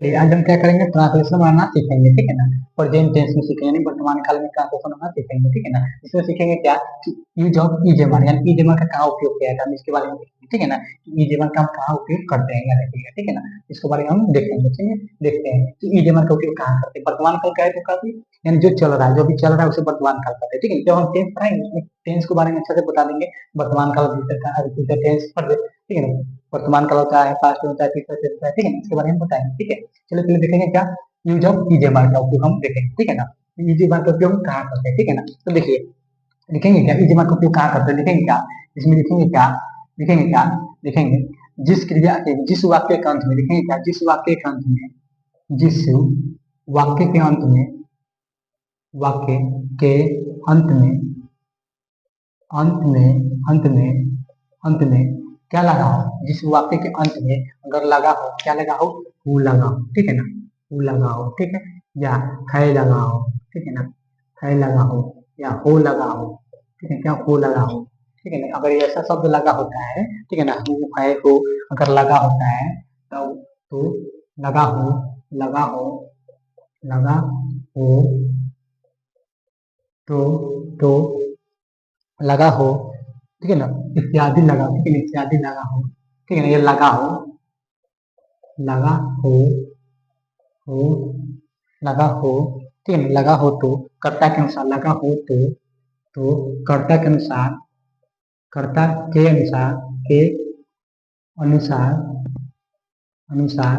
चलिए, आज हम क्या करेंगे, ट्रांसलेशन बनाना सीखेंगे, ठीक है ना। प्रेजेंट टेंस में सीखेंगे, यानी वर्तमान काल में ट्रांसलेशन बनाना सीखेंगे, ठीक है ना। इसमें सीखेंगे क्या कि यूज ऑफ इजेमर, यानी इजेमर का कहाँ उपयोग किया जाता है, हम इसके बारे में देखेंगे, ठीक है ना। इजेमर का हम कहाँ उपयोग करते हैं, याद रखिएगा, ठीक है ना। इसके बारे में हम देखेंगे, ठीक है। देखते हैं कि इजेमर का उपयोग कहाँ करते हैं। वर्तमान काल का है तो काफी, यानी जो चल रहा है, जो भी चल रहा है उसे वर्तमान काल कहते हैं, ठीक है। जब हम टेंस पढ़ाएंगे उसमें टेंस के बारे में अच्छे से बता देंगे। वर्तमान काल, फ्यूचर टेंस पढ़ दे, ठीक है ना। वर्तमान काल होता है, पास्ट होता है, फ्यूचर टेंस होता है, ठीक है ना। इसके बारे में बताएंगे, ठीक है। चलो पहले देखेंगे क्या यूज ऑफ ईजेमर का उपयोग हम देखेंगे, ठीक है ना। ईजेमर का उपयोग कहाँ करते हैं, ठीक है ना। तो देखिए, लिखेंगे क्या ईजेमर का उपयोग कहाँ करते हैं, लिखेंगे क्या इसमें, लिखेंगे क्या, लिखेंगे क्या, लिखेंगे जिस क्रिया के, जिस वाक्य के अंत में, लिखेंगे क्या जिस वाक्य के अंत में, जिस वाक्य के अंत में, वाक्य के अंत में, अंत में, अंत में, अंत में क्या लगा हो, जिस वाक्य के अंत में अगर लगा हो, क्या लगा हो, हु लगा हो, ठीक है ना। हु लगा हो, ठीक है, या है लगा हो, ठीक है ना। है लगा हो या हो लगा हो, ठीक है, क्या हो लगा हो, ठीक है ना। अगर ऐसा शब्द लगा होता है, ठीक है ना, हु है हो अगर लगा होता है तो लगा हो, लगा हो, लगा हो, तो तो लगा हो, ठीक है ना, इत्यादि लगा हो, ठीक है, इत्यादि लगा हो, ठीक है ना। ये लगा हो, लगा हो, लगा हो, ठीक है ना। लगा हो तो कर्ता के अनुसार, लगा हो तो कर्ता के अनुसार, कर्ता के अनुसार, के अनुसार, अनुसार,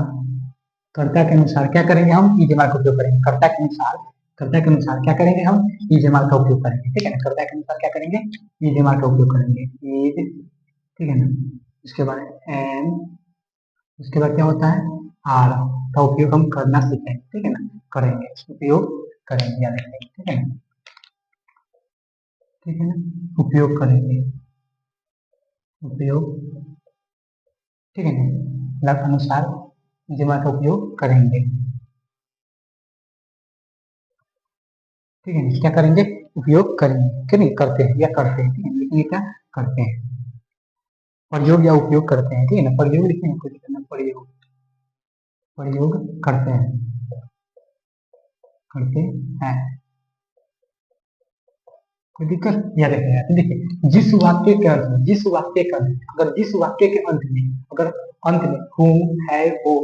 कर्ता के अनुसार क्या करेंगे हम, ईजेमार का उपयोग करेंगे। कर्ता के अनुसार, कर्ता के अनुसार क्या करेंगे हम, ईजेमार का उपयोग करेंगे, ठीक है ना। कर्ता के अनुसार क्या करेंगे, ईजेमार का उपयोग करेंगे, ईज, ठीक है ना। इसके बाद एन, उसके बाद क्या होता है, आर का उपयोग हम करना सीखेंगे, ठीक है ना। करेंगे, उपयोग करेंगे, याद रखेंगे, ठीक है ना, ठीक है ना। उपयोग करेंगे, उपयोग, ठीक है ना, लग अनुसार दिमाग का उपयोग करेंगे, ठीक है ना। क्या करेंगे, उपयोग करेंगे, ठीक है, करते हैं या करते हैं, ठीक है, लेकिन ये क्या करते हैं, प्रयोग या उपयोग करते हैं, ठीक है ना। प्रयोग लिखते हैं, कुछ करना, प्रयोग, प्रयोग करते हैं, करते हैं, कोई दिक्कत, या रखेगा। तो देखिए, जिस वाक्य के अंत में, जिस वाक्य के अंत में, अगर जिस वाक्य के अंत में, अगर अंत में हूँ है वो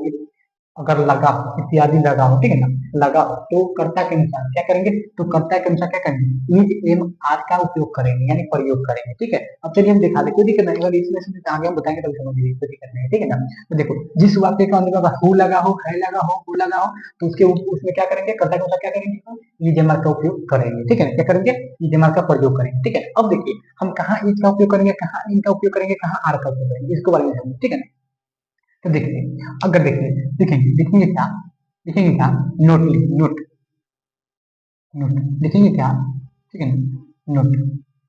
अगर लगा हो, इत्यादि लगा हो, ठीक है ना, लगा हो तो कर्ता के अनुसार क्या करेंगे, तो कर्ता के अनुसार क्या करेंगे, इज एम आर का उपयोग करेंगे, यानी प्रयोग करेंगे, ठीक है। अब चलिए हम दिखा दे, कोई दिक्कत नहीं, अगर इसमें से आगे हम बताएंगे तब समझ लीजिए, कोई दिक्कत नहीं है, ठीक है ना। तो देखो, जिस वाक्य के अंत में अगर हु लगा हो, है लगा हो, हु लगा हो, तो उसके उसमें क्या करेंगे, कर्ता के अनुसार क्या करेंगे, इज एम आर का उपयोग करेंगे, ठीक है, क्या करेंगे, इज एम आर का प्रयोग करेंगे, ठीक है। अब देखिए, हम कहाँ इज का उपयोग करेंगे, कहाँ इन का उपयोग करेंगे, कहाँ आर का उपयोग करेंगे, इसके बारे में समझिए, ठीक है। तो देखिए, अगर देखिए, देखेंगे, लिखेंगे क्या, लिखेंगे क्या, नोट, नोट, नोट लिखेंगे क्या, ठीक है ना, नोट।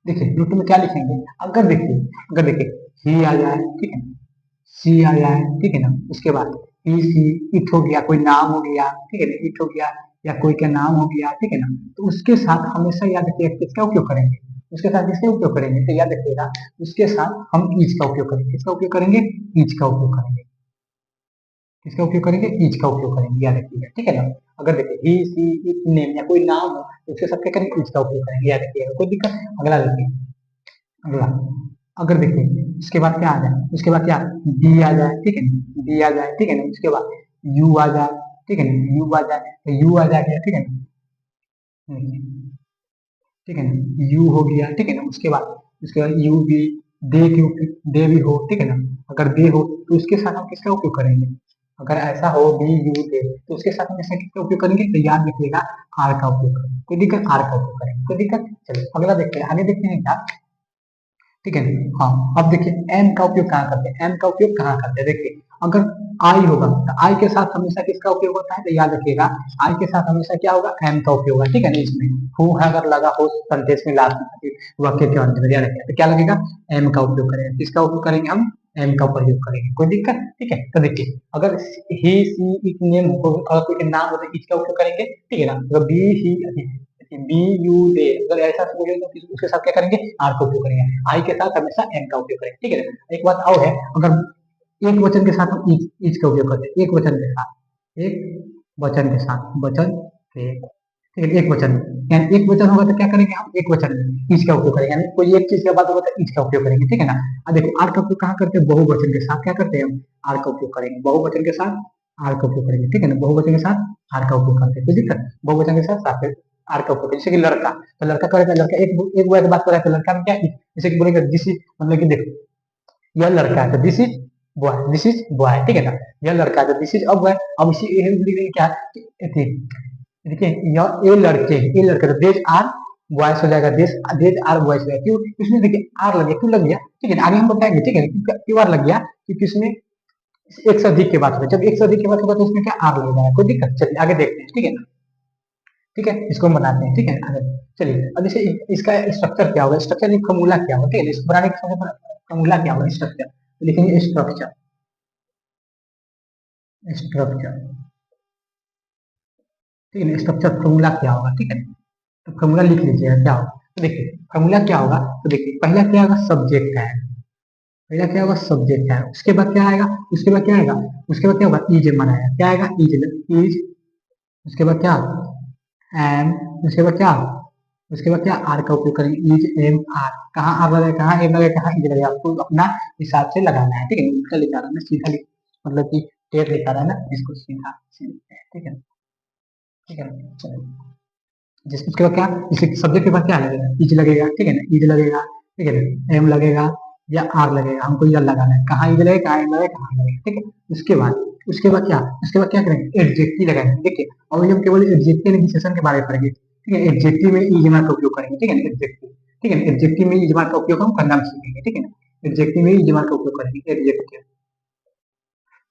देखिए, नोट में क्या लिखेंगे, अगर देखिए, अगर देखिए ही आ जाए, ठीक है, सी आ जाए, ठीक है ना, उसके बाद ई सी, इट हो गया, कोई नाम हो गया, ठीक है ना, इट हो गया, या कोई का नाम हो गया, ठीक है ना, तो उसके साथ हमेशा याद रखिएगा किसका उपयोग करेंगे, उसके साथ किसका उपयोग करेंगे, तो याद रखिएगा उसके साथ हम ईच का उपयोग करेंगे, किसका उपयोग करेंगे, ईच का उपयोग करेंगे, किसका उपयोग करेंगे, ईच का उपयोग करेंगे, याद रखिएगा, ठीक है ना। अगर देखिए ही सी इट नेम या कोई नाम हो तो उसके साथ क्या करेंगे, ईच का उपयोग करेंगे, याद रखिएगा, कोई दिक्कत। अगला देखिए, अगला, अगर देखिए उसके बाद क्या आ जाए, उसके बाद क्या बी आ जाए, ठीक है ना, बी आ जाए, ठीक है ना, उसके बाद यू आ जाए, ठीक है ना, यू आ जाए, तो यू आ जाएगा, ठीक है ना, ठीक है ना, यू हो गया, ठीक है ना, उसके बाद यू भी, दे के दे भी हो, ठीक है ना। अगर दे हो तो उसके साथ हम किसका उपयोग करेंगे, अगर ऐसा हो बी यू दे, तो उसके साथ हम ऐसा किसका उपयोग करेंगे, तो याद रखिएगा आर का उपयोग करेंगे, कोई दिक्कत, आर का उपयोग करेंगे, कोई दिक्कत। चलिए अगला देखते हैं, आगे देखते हैं क्या, ठीक है। हाँ, अब देखिए एम का उपयोग कहाँ करते हैं, एम का उपयोग कहाँ करते हैं, देखिए, अगर आई होगा तो आई के साथ हमेशा किसका उपयोग होता है, तो याद रखिएगा आई के साथ हमेशा क्या होगा, एम का उपयोग होगा, ठीक है ना। इसमें हु है अगर लगा हो सेंटेंस में लास्ट वाक्य के अंत में, याद रखिएगा तो क्या लगेगा, एम का उपयोग करेंगे, किसका उपयोग करेंगे हम, एम का प्रयोग करेंगे, कोई दिक्कत, ठीक है। तो देखिए, अगर ही सी इट नेम हो और कोई नाम हो तो इसका उपयोग करेंगे, ठीक है ना। अगर बी ही बी यू दे, अगर ऐसा बोले तो उसके साथ क्या करेंगे, आर का उपयोग करेंगे, आई के साथ हमेशा एम का उपयोग करेंगे, ठीक है ना। एक बात और है, अगर एक वचन के साथ हम इज का उपयोग करते हैं, एक वचन के साथ, एक वचन के साथ, वचन के, ठीक है, एक वचन में, यानी एक वचन होगा तो क्या करेंगे हम, एक वचन में इज का उपयोग करेंगे, यानी कोई एक चीज का बात होगा तो इज का उपयोग करेंगे, ठीक है ना। अब देखो आर का उपयोग कहाँ करते हैं, बहुवचन के साथ क्या करते हैं हम, आर का उपयोग करेंगे, बहुवचन के साथ आर का उपयोग करेंगे, ठीक है ना, बहुवचन के साथ आर का उपयोग करते हैं, कोई दिक्कत, बहुवचन के साथ आर का उपयोग, जैसे कि लड़का, तो लड़का करेगा, लड़का एक बॉय की बात कर रहा है तो लड़का में क्या, जैसे कि बोलेगा दिस इज, मतलब कि देखो यह लड़का है तो this is boy, this is boy, ठीक है ना, यह लड़का है तो दिस इज अब बॉय, अब इसी लिख देंगे क्या, देखिए ये लड़के तो देज आर बॉयज हो जाएगा, देज आर बॉयज हो जाएगा, क्यों, इसमें देखिए आर लग गया, क्यों लग गया, ठीक है आगे हम बताएंगे, ठीक है, क्यों आर लग गया, क्योंकि इसमें एक से अधिक की बात होगी, जब एक से अधिक की बात होगा तो उसमें क्या आर लग जाएगा, कोई दिक्कत, चलिए आगे देखते हैं, ठीक है ना, ठीक है, इसको हम बनाते हैं, ठीक है आगे चलिए, अब जैसे इसका स्ट्रक्चर क्या होगा, स्ट्रक्चर फॉर्मूला क्या होगा, ठीक है, इसको बनाने का फॉर्मूला क्या होगा, स्ट्रक्चर, तो लिखेंगे स्ट्रक्चर, स्ट्रक्चर, ठीक है, स्ट्रक्चर फॉर्मूला क्या होगा, ठीक है, तो फॉर्मूला लिख लीजिएगा क्या होगा, तो देखिए फॉर्मूला क्या होगा, तो देखिए पहला क्या होगा, सब्जेक्ट है, पहला क्या होगा, सब्जेक्ट है, उसके बाद क्या आएगा, उसके बाद क्या आएगा, उसके बाद क्या होगा, इज बनाया, क्या आएगा, इज, उसके बाद क्या, एम, उसके बाद क्या, उसके बाद क्या आर का उपयोग करेंगे, इज एम आर, कहाँ आर लगेगा, कहाँ एम लगेगा, कहाँ इज लगेगा, आपको अपना हिसाब से लगाना है, ठीक है, उल्टा लिखा रहा है ना, सीधा लिख, मतलब कि टेढ़ लिखा रहा है ना, इसको सीधा से लिखते हैं, ठीक है, ठीक है, चलो जिस उसके बाद क्या, इसी सब्जेक्ट के बाद क्या लगेगा, इज लगेगा, ठीक है ना, इज लगेगा, ठीक है ना, एम लगेगा या आर लगेगा, हमको यह लगाना है, कहाँ इज लगेगा, कहाँ एम लगेगा, कहाँ लगेगा, ठीक है, उसके बाद क्या करेंगे, एडजेक्टिव लगाएंगे, देखिए और हम केवल एडजेक्टिव विशेषण के बारे में पढ़ेंगे, ठीक है, एडजेक्टिव में इज मार्क का उपयोग करेंगे, ठीक है ना, एडजेक्टिव, ठीक है, एडजेक्टिव में इज मार्क का उपयोग हम करना सीखेंगे, ठीक है ना, एडजेक्टिव में इज मार्क का उपयोग करेंगे, एडजेक्टिव,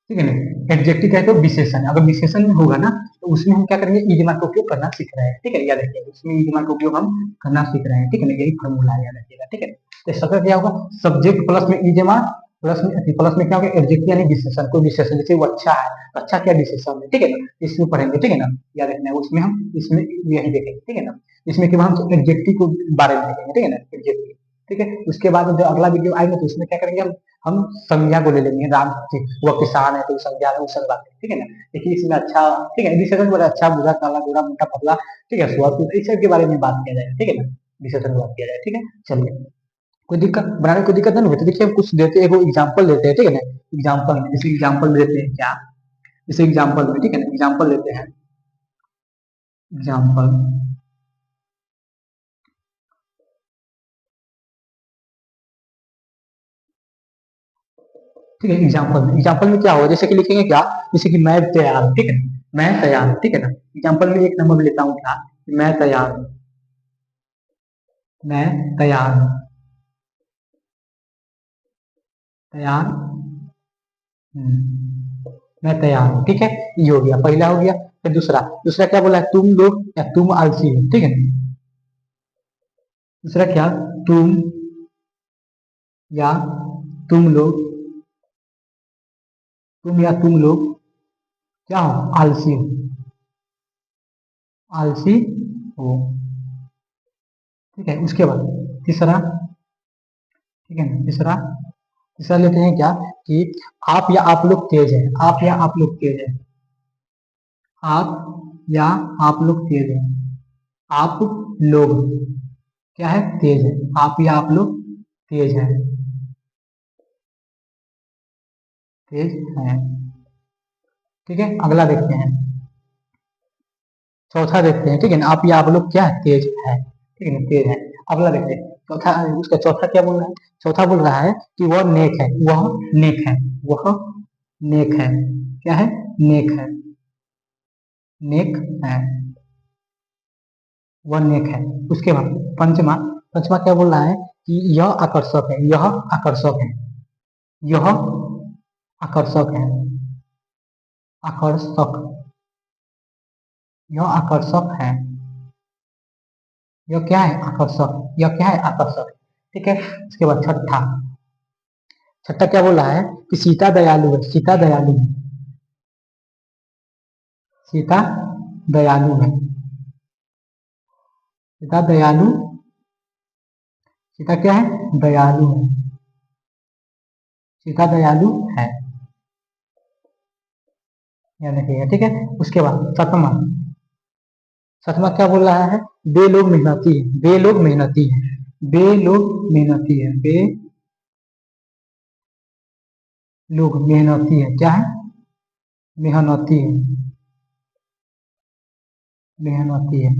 ठीक है ना, एडजेक्टिव क्या है तो विशेषण, अगर विशेषण में होगा ना तो उसमें हम क्या करेंगे, ईजमा का उपयोग करना सीख रहे हैं, ठीक है, याद रखिएगा उसमें ईजमा का उपयोग हम करना सीख रहे हैं, ठीक है ना, यही फॉर्मूला याद रखिएगा, ठीक है, तो सबका क्या होगा, सब्जेक्ट प्लस में ईजमा, प्लस में क्या होगा, एडजेक्टिव यानी विशेषण, कोई विशेषण जैसे वो अच्छा है तो अच्छा क्या विशेषण है, ठीक है ना, इसमें पढ़ेंगे, ठीक है ना, याद रखना है उसमें हम इसमें यही देखेंगे, ठीक है ना, इसमें केवल हम एडजेक्टिव को बारे में देखेंगे, ठीक है ना, एडजेक्टिव, ठीक है, उसके बाद जब अगला वीडियो आएगा तो इसमें क्या करेंगे हम संज्ञा को ले लेंगे, राम वह किसान है तो संज्ञा है, उस सब बात, ठीक है ना, देखिए इसमें अच्छा, ठीक है, विशेषण बोला अच्छा बुरा काला गोरा मोटा पतला, ठीक है, स्वास्थ्य, इस सब के बारे में बात किया जाएगा, ठीक है ना, विशेषण की बात किया जाएगा, ठीक है, चलिए कोई दिक्कत, बनाने में कोई दिक्कत नहीं होती, देखिए हम कुछ देते हैं, एग्जाम्पल देते हैं, ठीक है ना, एग्जाम्पल जैसे एग्जाम्पल में देते हैं क्या, जैसे एग्जाम्पल में, ठीक है ना, एग्जाम्पल देते हैं, एग्जाम्पल, ठीक है, एग्जाम्पल में क्या होगा, जैसे कि लिखेंगे क्या, जैसे कि मैं तैयार हूं, ठीक है, मैं तैयार हूं, ठीक है ना, एग्जाम्पल में एक नंबर में लेता हूँ क्या, मैं तैयार हूँ, मैं तैयार हूँ, तैयार मैं तैयार हूँ, ठीक है, ये हो गया, पहला हो गया, फिर दूसरा, दूसरा क्या बोला है, तुम लोग या तुम आलसी हो, ठीक है, दूसरा क्या, तुम या तुम लोग, तुम या तुम लोग क्या हो, आलसी हो, आलसी हो, ठीक है, उसके बाद तीसरा, ठीक है ना, तीसरा, तीसरा लेते हैं क्या, कि आप या आप लोग तेज है, आप या आप लोग तेज है, आप या आप लोग तेज है, आप लोग क्या है, तेज है, आप या आप लोग तेज है, तेज है, ठीक है, अगला देखते हैं, चौथा देखते हैं, ठीक है ना, आप या आप लोग क्या है, तेज है, ठीक है ना, तेज है, अगला देखते हैं, चौथा, उसका चौथा क्या बोल रहा है, चौथा बोल रहा है कि वह नेक है, वह नेक है, वह नेक है, क्या है, नेक है, नेक है, वह नेक है, उसके बाद पंचमा, पंचमा क्या बोल रहा है, कि यह आकर्षक है, यह आकर्षक है, यह आकर्षक है, आकर्षक, यह आकर्षक है, यह क्या है, आकर्षक, यह क्या है, आकर्षक, ठीक है, इसके बाद छठा, छठा क्या बोल रहा है, कि सीता दयालु है, सीता दयालु है, सीता दयालु है, सीता दयालु, सीता क्या है, दयालु है, सीता दयालु है, ध्यान रखिएगा, ठीक है। उसके बाद सातवां, सातवां क्या बोल रहा है, वे लोग मेहनती है, वे लोग मेहनती है, वे लोग मेहनती है, वे लोग मेहनती है, क्या है, मेहनती है, मेहनती है,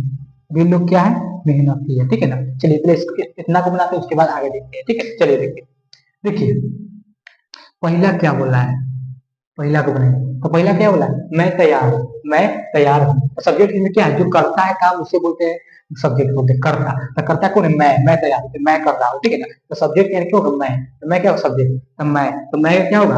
वे लोग क्या है, मेहनती है, ठीक है ना। चलिए पहले इतना को बनाते हैं, उसके बाद आगे देखते हैं, ठीक है। चलिए देखिए, देखिए पहला क्या बोला है, पहला को बनाएंगे तो पहला क्या बोला है, मैं तैयार हूँ, मैं तैयार हूँ। तो सब्जेक्ट में क्या है, जो करता है काम उसे बोलते हैं सब्जेक्ट, बोलते हैं करता। तो करता कौन है, मैं तैयार हूँ, तो मैं कर रहा हूँ, ठीक है ना। तो सब्जेक्ट यानी क्या होगा, मैं, तो मैं क्या होगा सब्जेक्ट, तो मैं क्या होगा,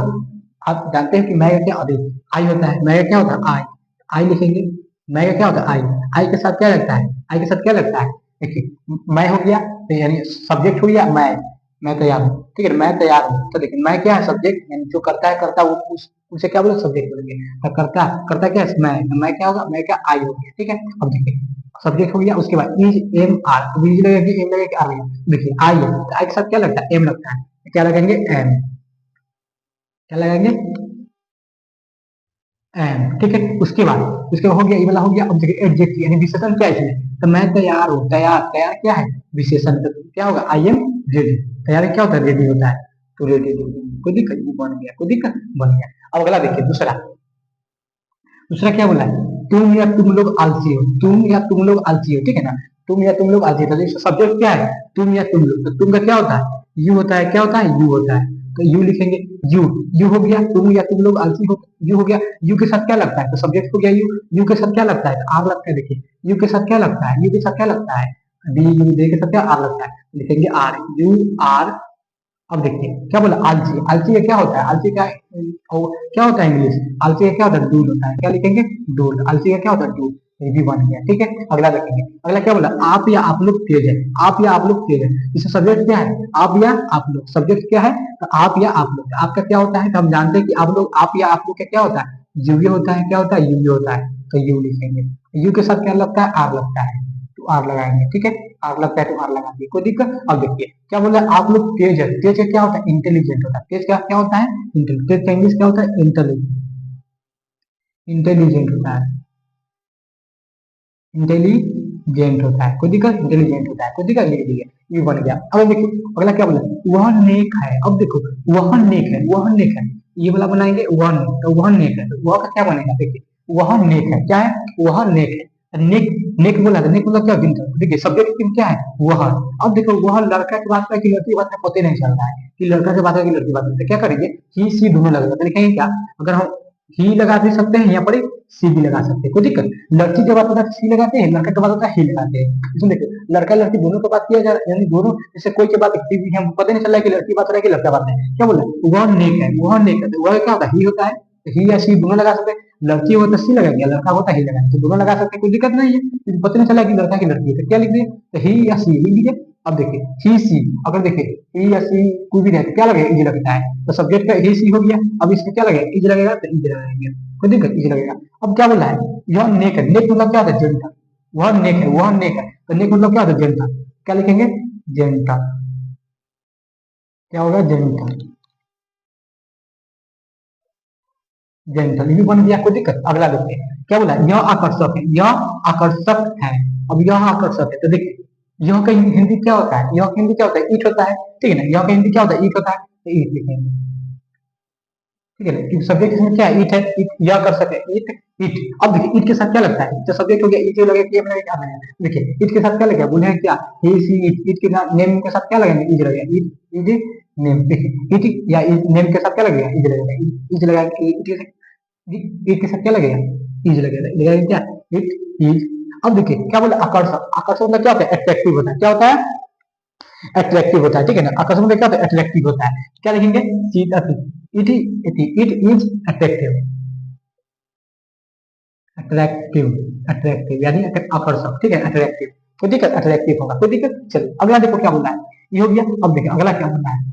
आप जानते हैं कि मैं क्या अधिक आई होता है, मैं क्या होता है आई, आई लिखेंगे, मैं क्या होता है आई, आई के साथ क्या लगता है, आई के साथ क्या लगता है, देखिए मैं हो गया, तो यानी सब्जेक्ट हो गया मैं तैयार हूँ, ठीक है, मैं तैयार हूँ। तो देखिए मैं क्या है सब्जेक्ट, यानी जो करता है करता वो उसे क्या बोले, सब्जेक्ट बोलेंगे। तो करता करता क्या है, मैं क्या होगा, मैं क्या आई हो गया, ठीक है। अब देखिए सब्जेक्ट हो गया, उसके बाद इज एम आर, अब इज लगेगा कि एम लगेगा कि आर लगेगा, देखिए आई है तो आई के साथ क्या लगता है, एम लगता है, क्या लगाएंगे एम, क्या लगाएंगे एंड, ठीक है। उसके बाद हो गया, ये वाला हो गया। अब देखिए एडजेक्टिव यानी विशेषण क्या है इसमें, तो मैं तैयार हूँ, तैयार, तैयार क्या है विशेषण, तो क्या होगा आई एम रेडी, तैयार क्या होता है, रेडी होता है, तो रेडी, कोई दिक्कत नहीं, बन गया, कोई दिक्कत बन गया। अब अगला देखिए दूसरा, दूसरा क्या बोला है, तुम या तुम लोग आलसी हो, तुम या तुम लोग आलसी हो, ठीक है ना। तुम या तुम लोग आलसी हो, तो सब्जेक्ट क्या है, तुम या तुम लोग, तो तुम का क्या होता है, यू होता है, क्या होता है यू होता है, तो यू लिखेंगे, यू, यू हो गया, तुम या तुम लोग आलसी हो, यू हो गया, यू के साथ क्या लगता है, तो सब्जेक्ट हो गया यू, यू के साथ क्या लगता है, आर लगता है, देखिए यू के साथ क्या लगता है, यू के साथ क्या लगता है, डी यू दे के साथ क्या आर लगता है, लिखेंगे आर, यू आर। अब देखिए क्या बोला, आलसी, आलसी का क्या होता है, आलसी का क्या होता है इंग्लिश, आलसी का क्या होता है, डूड होता है, क्या लिखेंगे डूड, आलसी का क्या होता है डूड, ये भी बन गया, ठीक है। अगला देखेंगे, अगला क्या बोला, आप या आप लोग तेज है, आप या आप लोग तेज है, इसमें सब्जेक्ट क्या है, आप या आप लोग, सब्जेक्ट क्या है, तो आप या आप लोग, आपका क्या होता है, तो हम जानते हैं कि आप लोग, आप या आप लोग का क्या होता है, यू भी होता है, क्या होता है यू भी होता है, तो यू लिखेंगे, यू के साथ क्या लगता है, आर लगता है, तो आर लगाएंगे, ठीक है। आर लगता है तो आर लगा दिए, कोई दिक्कत। अब देखिए क्या बोला, आप लोग तेज है, तेज का क्या होता है, इंटेलिजेंट होता है, तेज का क्या होता है, तेज का इंग्लिश क्या होता है, इंटेलिजेंट, इंटेलिजेंट होता है, इंटेलिजेंट होता है, कोई दिक्कत, इंटेलिजेंट होता है, कोई दिक्कत, लिख दिए, ये बन गया। अब देखिए अगला क्या बोला, वह नेक है, अब देखो वह नेक है, वह नेक है, ये वाला बनाएंगे वह नेक, तो वह नेक है, तो वह का क्या बनेगा, देखिए वह नेक है, क्या है वह नेक है, नेक, नेक बोला था, नेक मतलब क्या गिनता, देखिए सब्जेक्ट क्या है वह, अब देखो वह लड़का की बात है कि लड़की की बात है, पता नहीं चल रहा है कि लड़का की बात है कि लड़की की बात है, तो क्या करेंगे ही सी दोनों लगेगा, तो लिखेंगे क्या, अगर हम ही लगा भी सकते हैं यहाँ पर सी भी लगा सकते हैं, कोई दिक्कत। लड़की की बात होता है सी लगाते हैं, लड़का की बात होता है ही लगाते हैं, इसमें देखिए लड़का लड़की दोनों की बात किया जा रहा है, यानी दोनों जैसे कोई की बात हम पता नहीं चल रहा है कि लड़की बात हो रहा है कि लड़का बात है, क्या बोला वह नेक है, वह नेक है, तो वह क्या होता है ही होता है, तो ही या सी दोनों लगा सकते हैं, लड़की हो तो सी लगाएंगे, लड़का होता है ही लगाएंगे, तो दोनों लगा सकते हैं, कोई दिक्कत नहीं है, क्योंकि पता नहीं चला कि लड़का की लड़की है, तो क्या लिख दिए, तो ही या सी लिख दीजिए। अब देखिए ही सी, अगर देखिए ही या सी कोई भी रहता क्या लगेगा, इज लगता है, तो सब्जेक्ट का ही सी हो गया, अब इसमें क्या लगेगा, इज लगेगा, तो इज लगाएंगे, कोई दिक्कत, इज लगेगा। अब क्या बोला है, यह नेक है, नेक मतलब क्या होता है जेंटल, वह नेक है, वह नेक है, तो नेक मतलब क्या होता है जेंटल, क्या लिखेंगे जेंटल, क्या होगा जेंटल, जेंटल ये बन गया, कोई दिक्कत। अगला देखते हैं क्या बोला, यह आकर्षक है, यह आकर्षक है, अब यह आकर्षक है, तो देखिए यह का हिंदी क्या होता है, यह का हिंदी क्या होता है, ईट होता है, ठीक है ना, यह का हिंदी क्या होता है, ईट होता है, तो ईट लिखेंगे, ठीक है ना, क्योंकि सब्जेक्ट इसमें क्या है, ईट है, ईट यह कर सके ईट, ईट। अब देखिए ईट के साथ क्या लगता है, तो सब्जेक्ट हो गया ईट, लगेगा कि लगेगा क्या लगेगा, देखिए ईट के साथ क्या लगेगा, बोले क्या ही सी ईट, ईट के नेम के साथ क्या लगेगा, इज लगेगा, ईट इज नेम, देखिए ईट या नेम के साथ क्या लगेगा, इज लगेगा, इज लगाएगा, ईट के साथ क्या लगेगा, इज लगेगा, लगेगा क्या इट इज। अब देखिए क्या बोले, आकर्षक, आकर्षक मतलब क्या होता है, अट्रैक्टिव होता है, क्या होता है अट्रैक्टिव होता है, ठीक है ना, आकर्षक मतलब क्या होता है, अट्रैक्टिव होता है, क्या लिखेंगे it it is attractive, attractive, attractive यानी आकर्षक, ठीक है अट्रैक्टिव, तो ठीक है अट्रैक्टिव होगा, कोई दिक्कत। चलिए अगला देखो क्या बोल रहा है, ये हो गया। अब देखिए अगला क्या बोल रहा है,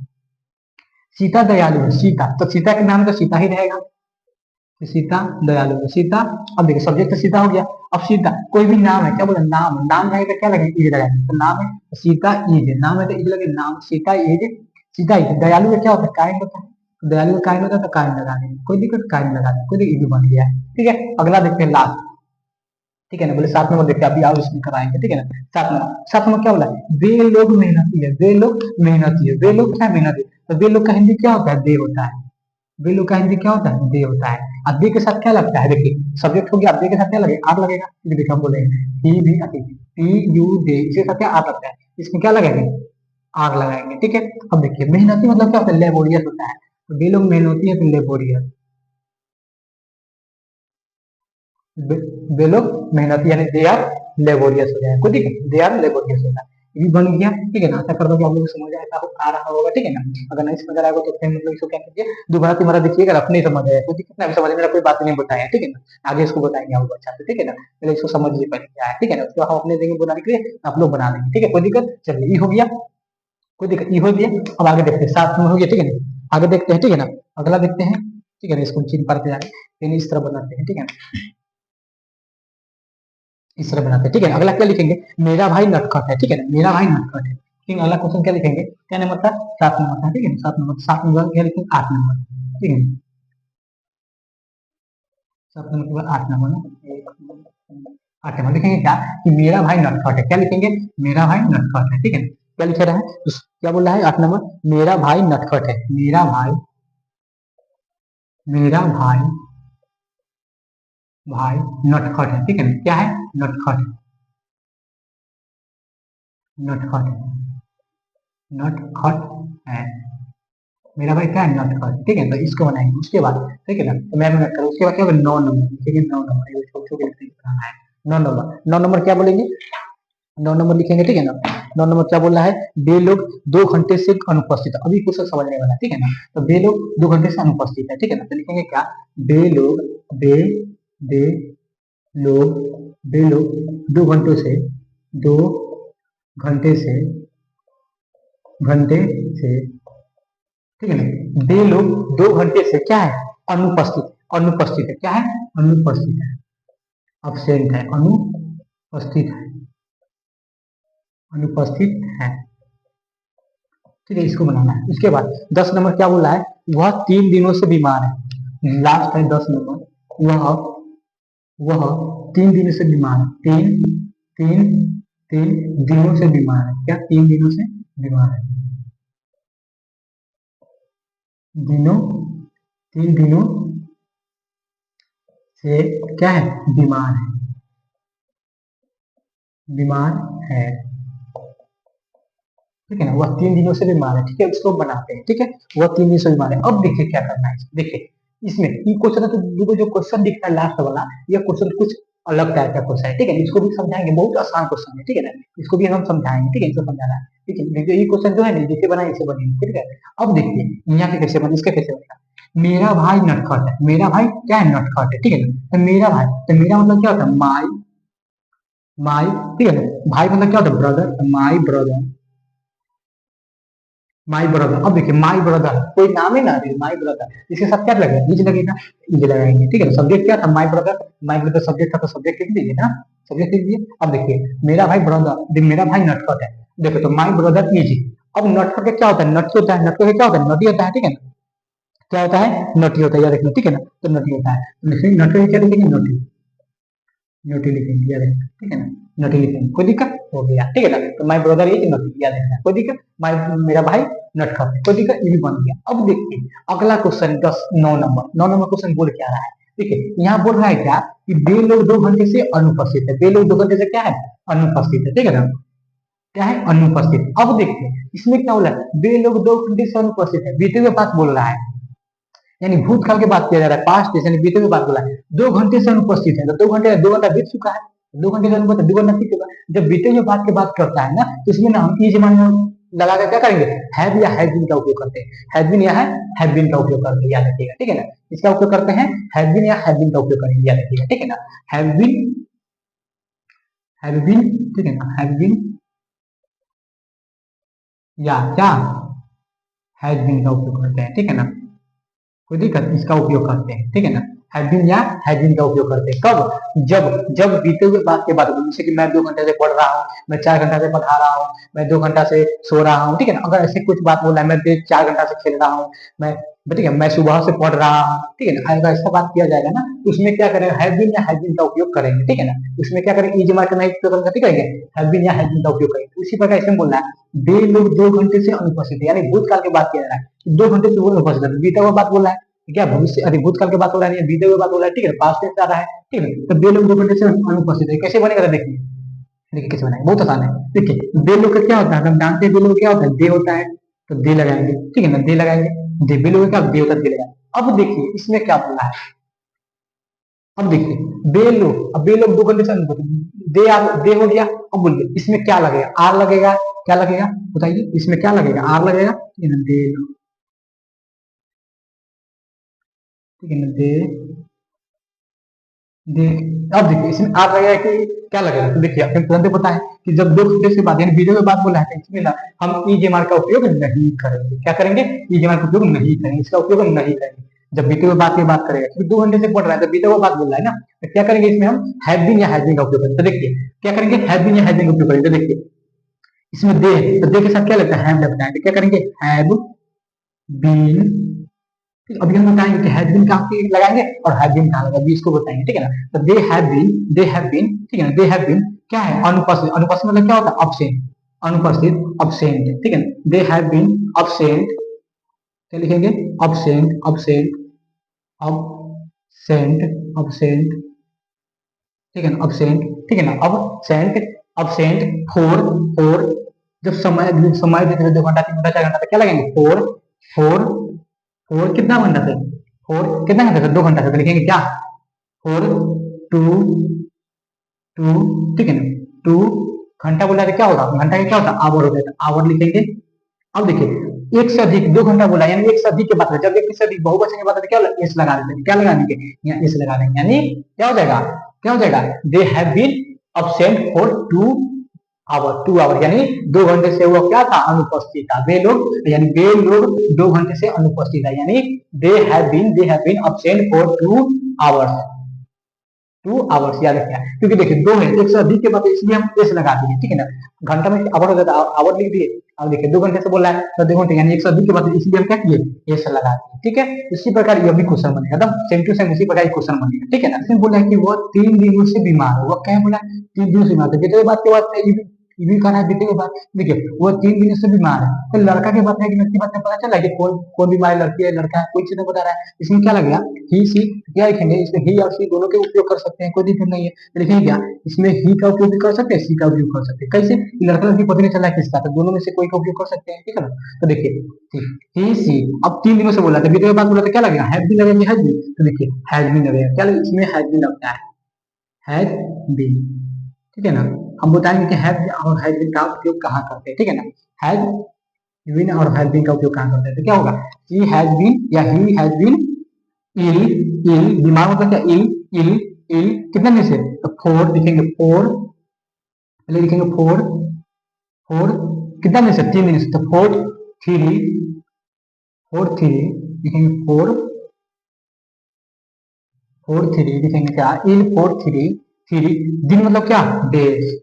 सीता दयालु है, सीता, तो सीता के नाम तो सीता ही रहेगा, तो सीता दयालु है, सीता। अब देखिए सब्जेक्ट तो सीता हो गया, अब सीता कोई भी नाम है, क्या बोला नाम, नाम रहेगा क्या लगेगा, इज लगाएंगे, तो नाम है सीता इज, नाम है तो इज लगे, नाम सीता इज, सीता इज, दयालु का क्या होता है काइंड होता है, तो दयालु का काइन होता है तो काइन लगा देंगे, कोई दिक्कत, काइन लगा देंगे, कोई दिक्कत, ये भी बन गया है। ठीक है, अगला देखते हैं लास्ट। ठीक है ना, बोले 7 नंबर देखते हैं, अभी आओ इसमें कराएंगे। ठीक है ना, 7 नंबर, 7 नंबर क्या बोला है, वे लोग मेहनती है, वे लोग मेहनती है, वे लोग क्या मेहनती है, तो वे लोग का हिंदी क्या होता है, दे होता है। वे लोग का हिंदी क्या होता है, दे होता है। अब दे के साथ क्या लगता है, देखिए सब्जेक्ट हो गया, अब दे के साथ क्या लगेगा, आर लगेगा। देखिए हम बोलेंगे ही भी, टी यू दे, इसके साथ क्या आर लगता है, इसमें क्या लगेगा, आग लगाएंगे। ठीक है, अब देखिए मेहनती मतलब क्या होता है, लेबोरियस होता है, तो वे लोग मेहनती है तो लेबोरियस, वे लोग मेहनती यानी दे आर लेबोरियस हो जाए, कोई दिक्कत, दे आर लेबोरियस होता है, ये भी बन गया। ठीक है ना, आशा करता हूँ कि आप लोग को समझ आ रहा होगा। ठीक है ना, अगर नहीं समझ आ रहा होगा तो फिर मतलब इसको क्या कीजिए, दोबारा तुम्हारा देखिएगा, अपने समझ आएगा, कोई दिक्कत नहीं, समझ मेरा कोई बात नहीं बताया। ठीक है ना, आगे इसको बताएंगे आपको अच्छा से। ठीक है ना, पहले इसको समझिए पहले क्या है। ठीक है ना, उसके बाद हम अपने देंगे बनाने के लिए, आप लोग बना लेंगे। ठीक है, कोई दिक्कत, चलिए ये हो गया, कोई दिक्कत, ये हो गया। अब आगे देखते हैं, 7 में हो गया। ठीक है ना, आगे देखते हैं। ठीक है ना, अगला देखते हैं। ठीक है ना, इसको चिन्ह पर जाए, इस तरह बनाते हैं। ठीक है ना, इस तरह बनाते हैं। ठीक है, अगला क्या लिखेंगे, मेरा भाई नटखट है। ठीक है ना, मेरा भाई नटखट है। ठीक है, अगला क्वेश्चन क्या लिखेंगे, क्या नंबर था, 7 नंबर था। ठीक है, 7 नंबर, 7 नंबर क्या लिखेंगे, 8 नंबर। ठीक है, 7 नंबर के बाद 8 नंबर ना, 8 नंबर लिखेंगे क्या, कि मेरा भाई नटखट है। क्या लिखेंगे, मेरा भाई नटखट है। ठीक है, क्या लिख रहा है, तो क्या बोल रहा है, 8 नंबर, मेरा भाई नटखट है, मेरा भाई, मेरा भाई, भाई नटखट है। ठीक है, क्या है, नटखट, नटखट, नटखट है, मेरा भाई क्या है, नटखट। ठीक है, तो इसको बनाएंगे उसके बाद। ठीक है ना, तो मैं नट करूँ, उसके बाद क्या होगा, 9 नंबर। ठीक है, 9 नंबर, ये छोटे छोटे बनाना है। 9 नंबर, 9 नंबर क्या बोलेंगे, 9 नंबर लिखेंगे। ठीक है ना, 9 नंबर क्या बोल रहा है, वे लोग 2 घंटे से अनुपस्थित है, अभी क्वेश्चन समझने वाला है। ठीक है ना, तो वे लोग 2 घंटे से अनुपस्थित है। ठीक है ना, तो लिखेंगे क्या, वे लोग, वे लोग, वे लोग 2 घंटों से, 2 घंटे से ठीक है ना, वे लोग 2 घंटे से क्या है, अनुपस्थित, अनुपस्थित है, क्या है, अनुपस्थित है, अब्सेंट है, अनुपस्थित है, अनुपस्थित है। ठीक है, इसको बनाना है। उसके बाद 10 नंबर क्या बोला है, वह 3 दिनों से बीमार है। लास्ट है 10 नंबर, वह, वह 3 दिनों से बीमार है, तीन, तीन, 3 दिनों से बीमार है, क्या 3 दिनों से बीमार है, दिनों, 3 दिनों से क्या है, बीमार है, बीमार है। ठीक है ना, वह 3 दिनों से बीमार है। ठीक है, इसको बनाते हैं। ठीक है, वह 3 दिन से बीमार है। अब देखिए क्या करना है, देखिए इसमें ये क्वेश्चन है, तो देखो जो क्वेश्चन दिखता है लास्ट वाला, ये क्वेश्चन कुछ अलग टाइप का क्वेश्चन है। ठीक है, इसको भी समझाएंगे, बहुत आसान क्वेश्चन है। ठीक है ना, इसको भी हम समझाएंगे। ठीक है, इसको समझाना है। ठीक है, देखिए ये क्वेश्चन जो है ना, जैसे बनाए इसे बनेंगे। ठीक है, अब देखिए यहाँ के कैसे बने, इसके कैसे बनेगा, मेरा भाई नटखट है, मेरा भाई क्या है, नटखट है। ठीक है ना, तो मेरा भाई, तो मेरा मतलब क्या होता है, माई, माई। ठीक है ना, भाई मतलब क्या होता है, brother, my brother, my brother. अब देखिए माई ब्रदर, कोई नाम है ना, माई ब्रदर, इसके साथ क्या लगेगा, इज लगेगा, इज लगाएंगे। ठीक है, सब्जेक्ट क्या था, my brother, my brother subject था, तो सब्जेक्ट लिख दीजिए ना, सब्जेक्ट लिख दीजिए। अब देखिए मेरा भाई ब्रदर, मेरा भाई नटखट है, देखो तो माई ब्रदर इज। अब नटखट का क्या होता है, नट होता है, नटखट का क्या होता है, नटी होता है। ठीक है ना, क्या होता है, नटी होता है, याद रखना। ठीक है ना, तो नटी होता है, तो नटखट क्या लिखेंगे, नटी, नोटी लिखेंगे, याद रखना। ठीक है ना, नोटी लिखेंगे, कोई दिक्कत, हो गया। ठीक है ना, तो माई ब्रदर इज नोटी, याद रखना, कोई दिक्कत, माई, मेरा भाई नटखट है, कोई दिक्कत, ये भी बन गया। अब देखिए अगला क्वेश्चन 9 नंबर, 9 नंबर क्वेश्चन बोल क्या रहा है, देखिए यहाँ बोल रहा है क्या, कि वे लोग 2 घंटे से अनुपस्थित है, वे लोग 2 घंटे से क्या है, अनुपस्थित है। ठीक है ना, क्या है, अनुपस्थित। अब देखिए इसमें क्या बोला है, वे लोग 2 घंटे से अनुपस्थित है, बीते हुए बात बोल रहा है, यानी भूतकाल की बात किया जा रहा है, पास्ट टेंस यानी बीते हुए बात बोला है। 2 घंटे से अनुपस्थित है, तो 2 घंटे, 2 घंटा बीत चुका है, 2 घंटे से अनुपस्थित, 2 घंटा बीत चुका है। जब बीते हुए बात की बात करता है ना, तो इसमें ना हम इज मान लगा कर क्या करेंगे, हैव या हैव बीन का उपयोग करते हैं, हैव बीन या हैव बीन का उपयोग करते हैं, याद रखिएगा। ठीक है ना, इसका उपयोग करते हैं, हैव बीन या हैव बीन का उपयोग करेंगे, याद रखिएगा। ठीक है ना, हैव बीन, हैव बीन, ठीक है ना, हैव बीन या क्या, हैव बीन का उपयोग करते हैं। ठीक है ना, कोई दिक्कत, इसका उपयोग करते हैं। ठीक है ना, हैव बीन या हैज बीन का उपयोग करते हैं। कब? जब जब बीते हुए बात के बाद, जैसे कि मैं 2 घंटे से पढ़ रहा हूँ, मैं 4 घंटा से पढ़ा रहा हूँ, मैं 2 घंटा से सो रहा हूँ, ठीक है ना। अगर ऐसे कुछ बात बोला है, मैं 4 घंटा से खेल रहा हूँ, मैं ठीक है, मैं सुबह से पढ़ रहा हूँ, ठीक है ना। अगर ऐसा बात किया जाएगा ना, तो उसमें क्या करेंगे, हैव बीन या हैज बीन का उपयोग करेंगे, ठीक है ना। उसमें क्या करेंगे, इज मार्क का नहीं उपयोग करेंगे, ठीक है, हैव बीन या हैज बीन का उपयोग करेंगे। उसी प्रकार इसमें बोलना है वे लोग 2 घंटे से अनुपस्थित है, यानी भूतकाल की बात किया जा रहा है, 2 घंटे से वो अनुपस्थित है, बीता हुआ बात बोला है, क्या भविष्य अरे भूतकाल की बात हो रहा है, बीते हुए बात हो रहा है, ठीक है, पास्ट टेंस आ रहा है, ठीक है। तो वे लोग 2 घंटे से अनुपस्थित है, कैसे बनेगा देखिए, देखिए कैसे बनाएंगे, बहुत आसान है। देखिए दे लोग का क्या होता है, हम जानते हैं दे लोग क्या होता है, दे होता है, तो दे लगाएंगे, ठीक है ना, दे लगाएंगे, दे बे लोग क्या दे होता है, दे लगाएंगे। अब देखिए इसमें क्या बोला है, अब देखिए बे लोग, अब बे लोग 2 घंटे से दे हो गया। अब बोलिए इसमें क्या लगेगा, आर लगेगा, क्या लगेगा बताइए, इसमें क्या लगेगा, आर लगेगा, ठीक है ना, दे लोग, ठीक है ना, दे देख। अब देखिए इसमें आ गया है कि क्या लगेगा, तो देखिए आपको तुरंत पता है कि जब 2 घंटे से बाद यानी वीडियो के बाद बोला है, तो इसमें ना हम ईजेमार का उपयोग नहीं करेंगे, क्या करेंगे, ईजेमार का उपयोग नहीं करेंगे, इसका उपयोग हम नहीं करेंगे जब बीते हुए बात की बात करेगा, क्योंकि 2 घंटे से पढ़ रहा है तो बीते हुए बात बोल रहा है ना, तो क्या करेंगे इसमें हम हैव बीन या हैज बीन का उपयोग करेंगे। तो देखिए क्या करेंगे, हैव बीन या हैज बीन का उपयोग करेंगे। तो देखिए इसमें दे है, तो दे के साथ क्या लगता है, हैव लगता है, तो क्या करेंगे, हैव बीन। अभी हम बताएंगे कि हैज बीन कहाँ पे लगाएंगे और हैव बीन कहाँ लगाएंगे, इसको बताएंगे, ठीक है ना। तो दे हैव बीन, ठीक है ना, दे हैव बीन क्या है, अनुपस्थित, अनुपस्थित मतलब क्या होता है, अब्सेंट, अनुपस्थित, अब्सेंट, ठीक है ना, दे हैव बीन अब्सेंट, क्या लिखेंगे, अब्सेंट, अब्सेंट, अब्सेंट, अब्सेंट, ठीक है ना, अब्सेंट, ठीक है ना, अब्सेंट, अब्सेंट फोर जब समय देते 2 घंटा 3 घंटा 4 घंटा, क्या लगेंगे, फोर, फोर, फोर कितना घंटा थे, फोर कितना घंटा था, 2 घंटा से, तो लिखेंगे क्या, फोर, टू, टू, ठीक है ना, टू घंटा बोला तो क्या होगा, घंटा का क्या होता है, आवर हो जाएगा, आवर लिखेंगे। अब देखिए एक से अधिक 2 घंटा बोला, यानी एक से अधिक की बात है, जब एक से अधिक बहुवचन की बात है तो क्या एस लगा देंगे, क्या लगा देंगे, यहाँ एस लगा देंगे, यानी क्या हो जाएगा, क्या हो जाएगा, they have been absent for 2 hour, यानी 2 घंटे से वो क्या था, अनुपस्थित था, वे लोग, यानी वे लोग 2 घंटे से अनुपस्थित है, यानी they have been absent for 2 hours, 2 hours याद रखना है, क्योंकि देखिए दो है, एक से अधिक के बाद इसलिए हम एस लगा दिए, ठीक है ना, घंटा में आवर हो जाता है, आवर लिख दिए। अब देखिए 2 घंटे से बोल रहा है तो 2 घंटे यानी एक से अधिक के बाद इसलिए हम क्या किए, एस लगा दिए, ठीक है। इसी प्रकार ये भी क्वेश्चन बनेगा, एकदम सेम टू सेम उसी प्रकार क्वेश्चन बनेगा, ठीक है ना। इसमें बोला है कि वो 3 दिनों से बीमार है, वो क्या बोला, 3 दिनों से बीमार है, बीते बात के बाद ये भी कहना है, बीते के बाद देखिए वो 3 दिनों से बीमार है, तो लड़का की बात है कि लड़की बात में पता चला कि कौन कौन बीमार है, लड़की है लड़का है, कोई चीज नहीं बता रहा है। इसमें क्या लगेगा, ही सी, क्या लिखेंगे इसमें, ही और सी दोनों के उपयोग कर सकते हैं, कोई दिक्कत नहीं है, तो लिखेंगे क्या, इसमें ही का उपयोग भी कर सकते हैं, सी का उपयोग कर सकते हैं, कैसे, लड़का लड़की पता नहीं चला किसका, तो दोनों में से कोई का उपयोग कर सकते हैं, ठीक है ना। तो देखिए ही सी, अब 3 दिनों से बोला था, बीते बाद बोला था, क्या लगेगा, हैव भी लगेगा, हैज भी, तो देखिए हैज भी लगेगा, क्या लगेगा, इसमें हैज भी लगता है, हैज बीन, ठीक है ना। हम बताएंगे कि हैव और हैज बीन का उपयोग कहाँ करते हैं, ठीक है ना, हैज बीन और हैज बीन का उपयोग कहाँ करते हैं, तो क्या होगा, ही हैज बीन या ही हैज बीन इल, इल बीमार मतलब क्या, इल, इल, इल कितने में से, तो 4 लिखेंगे, 4 पहले लिखेंगे, 4, 4 कितना में से, 3 दिन से, तो 4 3, 4 3 लिखेंगे, 4 4 3 लिखेंगे क्या, इल 4 3, 3 दिन मतलब क्या, डेज,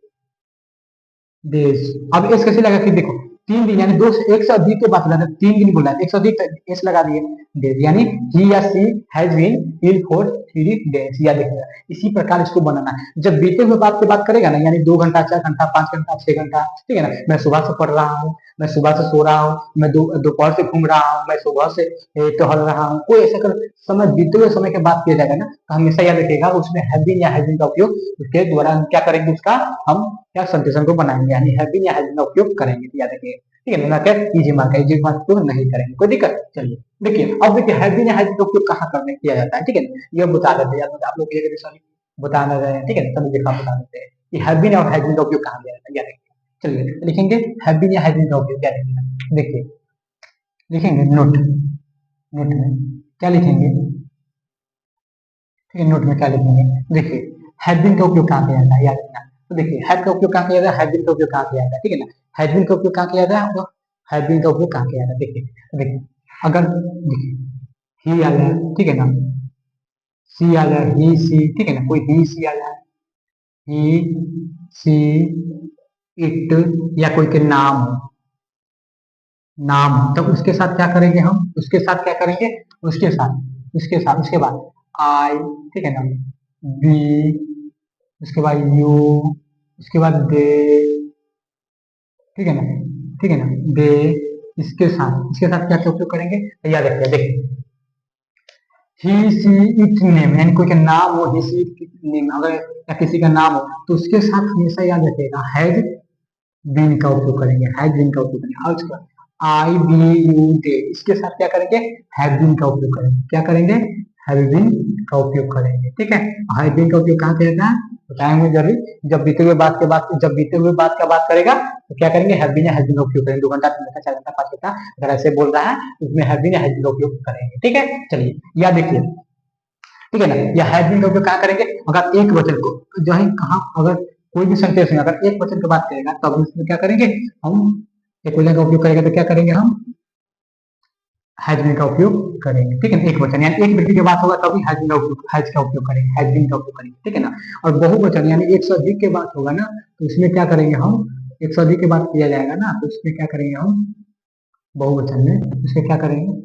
देश। अब एस कैसे लगा कि देखो 3 दिन यानी दो से एक से अधिक के बात लगा, 3 दिन बोला है, एक से अधिक एस लगा दिए, डेज, यानी ही या she has been ill for 3 days, या देखिएगा इसी प्रकार इसको बनाना है। जब बीते हुए बात की बात करेगा ना, यानी 2 घंटा 4 घंटा 5 घंटा 6 घंटा, ठीक है ना, मैं सुबह से पढ़ रहा हूँ, मैं सुबह से सो रहा हूँ, मैं दोपहर से घूम रहा हूँ, मैं सुबह से टहल रहा हूँ, कोई ऐसा कर समय बीते हुए समय की बात किया जाएगा ना, तो हमेशा याद रखिएगा उसमें हैव बीन या हैज बीन का उपयोग उसके द्वारा हम क्या करेंगे, उसका हम क्या सेंटेंस को बनाएंगे, यानी हैव बीन या हैज बीन का उपयोग करेंगे, तो याद रखिए, ठीक है ना, क्या इजी मार्क है, इजी मार्क उपयोग नहीं करेंगे, कोई दिक्कत। चलिए देखिए अब देखिए हैव बीन या हैज बीन का उपयोग कहाँ करने किया जाता है, ठीक है ना, ये बता देते हैं यार, आप लोग ये सॉरी बता रहे हैं, ठीक है ना, तभी देखा बता देते हैं कि हैव बीन और हैज बीन का उपयोग कहाँ किया जाता है, याद रखिए। चलिए लिखेंगे हैव बीन या हैज बीन का उपयोग क्या लिखेंगे, देखिए लिखेंगे नोट, नोट में क्या लिखेंगे, ठीक है, नोट में क्या लिखेंगे, देखिए हैव बीन का उपयोग कहाँ किया जाता है, याद रखना। तो देखिए हैव का उपयोग कहाँ किया जाता है, हैव बीन का उपयोग कहाँ किया जाता है, ठीक है ना, हैव बीन का उपयोग कहाँ किया जाता है, तो हैव बीन का उपयोग कहाँ किया जाता है, देखिए देखिए अगर देखिए ही आ गया, ठीक है ना, सी आ जाए, ही सी, ठीक है ना, कोई ही सी आ जाए, ही सी इट, या कोई के नाम हो, नाम हो, तो उसके साथ क्या करेंगे हम, उसके साथ क्या करेंगे, उसके साथ उसके बाद आई, ठीक है ना, बी, उसके बाद यू, उसके बाद दे, ठीक है ना, ठीक है ना, दे, इसके साथ क्या क्या उपयोग करेंगे, तो याद रखिए, देखिए, ही सी इट नेम, यानी कोई का नाम हो, ही सी इट नेम, अगर या किसी का नाम हो, तो उसके साथ हमेशा याद रखिएगा हैज बीन का उपयोग करेंगे, हैज बीन का उपयोग करेंगे। और उसका आई बी यू दे, इसके साथ क्या करेंगे, हैव बीन का उपयोग करेंगे, क्या करेंगे, हैव बीन का उपयोग करेंगे, ठीक है। हैव बीन का उपयोग कहाँ किया जाता है, बताएंगे जरूर, जब बीते हुए बात का बात करेगा, तो क्या करेंगे, हैव बीन या हैज बीन का उपयोग करेंगे, 2 घंटा 3 घंटा 4 घंटा 5 घंटा अगर ऐसे बोल रहा है तो उसमें हैव बीन या हैज बीन का उपयोग करेंगे, ठीक है। चलिए याद देखिए, ठीक है ना, या हैज बीन का उपयोग कहाँ करेंगे, अगर एक वचन को जो है कहा, अगर कोई भी सेंटेंस में अगर एक वचन की बात करेगा तब हम इसमें क्या करेंगे, हम एक वचन का उपयोग करेंगे, तो क्या करेंगे, हम हैज बीन का उपयोग करेंगे, ठीक है ना, एक वचन यानी एक व्यक्ति की बात होगा तभी हैज का उपयोग करेंगे, हैज बीन का उपयोग करेंगे, ठीक है ना। और बहुवचन यानी एक से अधिक की बात होगा ना, तो इसमें क्या करेंगे हम, एक से अधिक की बात किया जाएगा ना, तो उसमें क्या करेंगे हम, बहुवचन में उसमें क्या करेंगे,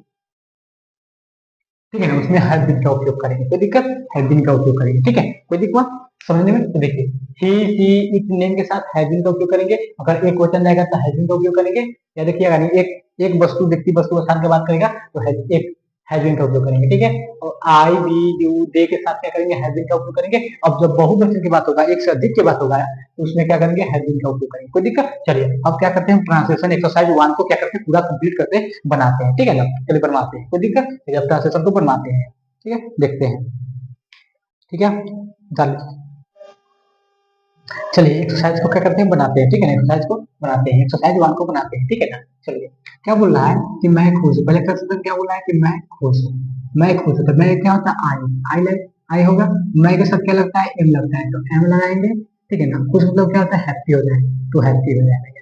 ठीक है ना, उसमें हैव बीन का उपयोग करेंगे, कोई दिक्कत, हैव बीन का उपयोग करेंगे, ठीक है, कोई दिक्कत समझने में, तो देखिए, ही सी इट नेम के साथ हैव बीन का उपयोग करेंगे, अगर एक वचन रहेगा तो हैव बीन का उपयोग करेंगे, या देखिए अगर एक एक वस्तु व्यक्ति वस्तु स्थान की बात करेगा तो एक हैव बीन का उपयोग करेंगे, ठीक है। और आई बी यू दे के साथ क्या करेंगे, हैव बीन का उपयोग करेंगे। अब जब बहुवचन की बात होगा, एक से अधिक की बात होगा, तो उसमें क्या करेंगे, हैव बीन का उपयोग करेंगे, कोई दिक्कत। चलिए अब क्या करते हैं, ट्रांसलेशन एक्सरसाइज 1 को क्या करते हैं, पूरा कंप्लीट करते हैं, बनाते हैं, ठीक है ना, चलिए बनवाते हैं, कोई दिक्कत, चलिए अब ट्रांसलेशन को बनवाते हैं, ठीक है, देखते हैं, ठीक है, चलिए चलिए एक्सरसाइज को क्या करते हैं, बनाते हैं, ठीक है ना, एक्सरसाइज को बनाते हैं, एक्सरसाइज 1 को बनाते हैं, ठीक है ना। चलिए क्या बोल रहा है कि मैं खुश हूँ, पहले एक्सरसाइज क्या बोल रहा है कि मैं खुश हूँ, मैं खुश हूँ, तो मैं क्या होता है, आई लग आई होगा, मैं के साथ क्या लगता है, एम लगता है, तो एम लगाएंगे, ठीक है ना। खुश मतलब क्या होता है, हैप्पी हो जाए, तो हैप्पी हो जाएगा,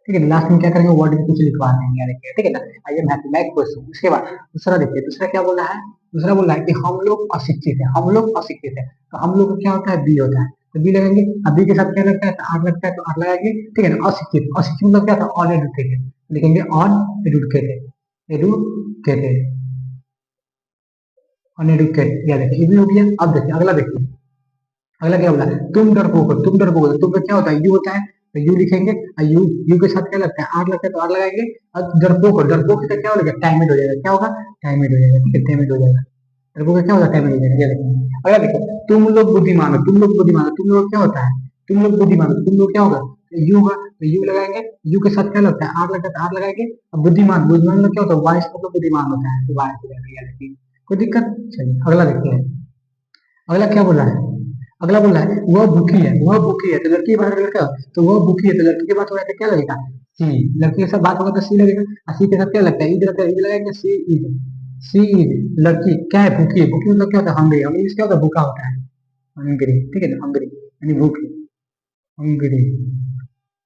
ठीक है। लास्ट में क्या करेंगे, वर्ड में कुछ लिखवा देंगे, देखिए, ठीक है ना, आई एम हैप्पी, मैं खुश हूँ। उसके बाद दूसरा देखिए, दूसरा क्या बोल रहा है, दूसरा बोल रहा है कि हम लोग अशिक्षित है, हम लोग अशिक्षित है, तो हम लोग क्या होता है, बी होता है, तो बी लगाएंगे। अभी के साथ क्या लगता है, आर लगता है, तो आर लगाएंगे, ठीक है ना। अशिक्षित, अशिक्षित मतलब क्या था, ऑन एडुकेटेड, लिखेंगे on educated, educated, on educated, या देखिए ये भी हो गया। अब देखिए अगला, देखिए अगला क्या बोला, तुम डरपोक हो, तुम डरपोक हो, तुम का क्या होता है, यू होता है, तो यू लिखेंगे, और यू यू के साथ क्या लगता है, आर लगता है, तो आर लगाएंगे। और डरपोक हो, डरपोक से क्या हो जाएगा, टाइमेड हो जाएगा, क्या होगा, टाइमेड हो जाएगा, ठीक है, टाइमेड हो जाएगा, डरपोक का क्या होता है, टाइमेड हो जाएगा, ये देखिए। अगला देखो, तुम लोग बुद्धिमान हो, तुम लोग बुद्धिमान हो, तुम लोग क्या होता है, तुम लोग बुद्धिमान हो, तुम लोग क्या होगा, यू होगा, तो यू लगाएंगे, यू के साथ क्या लगता है, आर लगता है, तो आर लगाएंगे। अब बुद्धिमान, बुद्धिमान में क्या होता है, वाइस मतलब बुद्धिमान होता है, तो वाइस हो जाएगा, ये देखिए, कोई दिक्कत। चलिए अगला देखते हैं, अगला क्या बोला है, अगला बोला है वह भूखी है, वह भूखी है, तो लड़की की बात लड़का, तो वह भूखी है, तो लड़की की बात हो रहा है, तो क्या लगेगा, सी, लड़की के साथ बात होगा तो सी लगेगा, और सी के साथ क्या लगता है, ईद लगता है, ईद लगाएंगे, सी ईद, सी ईद, लड़की क्या है, भूखी है, भूखी मतलब क्या होता है, हंग्री, हंग्री क्या होता है, भूखा होता है, हंग्री, ठीक है ना, हंग्री यानी भूखी, हंग्री,